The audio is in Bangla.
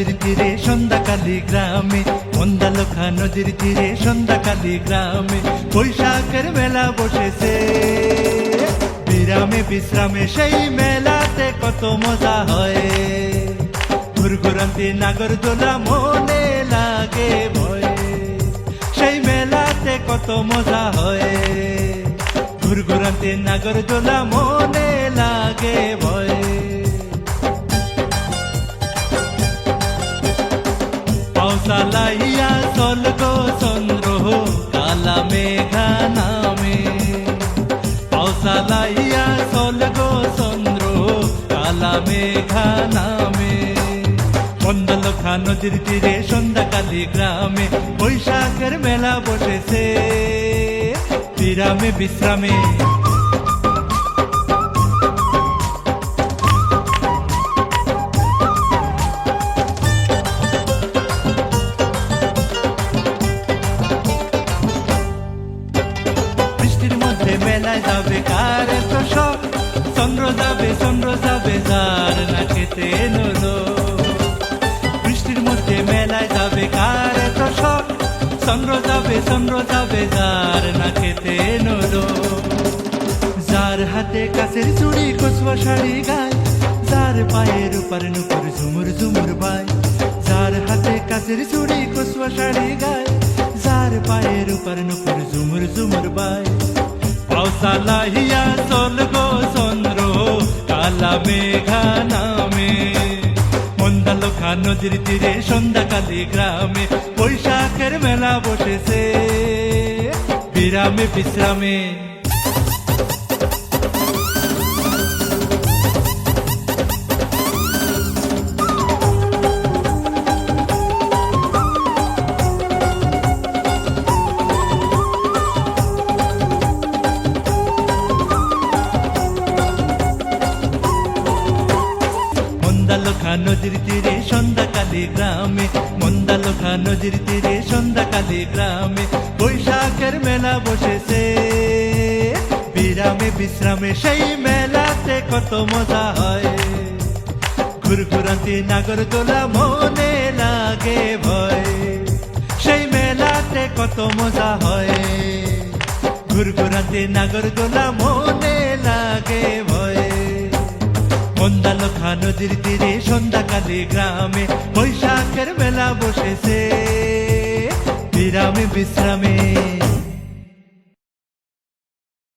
নদীর তীরে সন্ধ্যাকালী গ্রামে, মন্দালখা নদীর তীরে সন্ধ্যাকালী গ্রামে বৈশাখের মেলা বসেছে। বিরামে বিশ্রামে সেই মেলাতে কত মজা হয়, ঘুরঘুরান্তি নাগরদোলা মনে লাগে ভয়ে। সেই মেলাতে কত মজা হয়, ঘুরঘুরান্তি নাগরদোলা মনে লাগে ভয়ে। পাউসালাইয়া চল গো চন্দ্র কালা মেঘা নামে, পাউসালাইয়া চল গো চন্দ্র কালা মেঘা নামে। মন্দালখা নদীর তীরে সন্ধ্যাকালী গ্রামে বৈশাখের মেলা বসেছে। বিরামে বিশ্রামে বৃষ্টির মধ্যে মেলায় যাবে কার এত শখ, চন্দ্র যাবে যার না খেতে নলো। বৃষ্টির মধ্যে মেলায় যাবে কার এত শখ, চন্দ্র যাবে যার না খেতে নলো। যার হাতে কাছের চুড়ি কচুয়া শাড়ি গায়, যার পায়ের উপর নুপুর ঝুমুর ঝুমুর বাই। যার হাতে কাছের চুড়ি কচুয়া শাড়ি গায়, যার পায়ের উপর নুপুর ঝুমুর ঝুমুর বাই। পাউসালাইয়া চল গো চন্দ্র কালা মেঘা নামে, মন্দালখা নদীর তীরে সন্ধ্যাকালী গ্রামে বৈশাখের মেলা বসেছে। বিরামে বিশ্রামে মন্দালখা নদীর তীরে সন্ধ্যাকালী গ্রামে, মন্দালখা নদীর তীরে সন্ধ্যাকালী গ্রামে বৈশাখের মেলা বসেছে। বিরামে বিশ্রামে সেই মেলাতে কত মজা হয়, ঘুরঘুরান্তি নাগরদোলা মনে লাগে ভয়। সেই মেলাতে কত মজা হয়, ঘুরঘুরান্তি নাগরদোলা মনে লাগে ভয়। মন্দালখা নদীর তীরে সন্ধ্যাকালী গ্রামে বৈশাখের মেলা বসেছে। বিরামে বিশ্রামে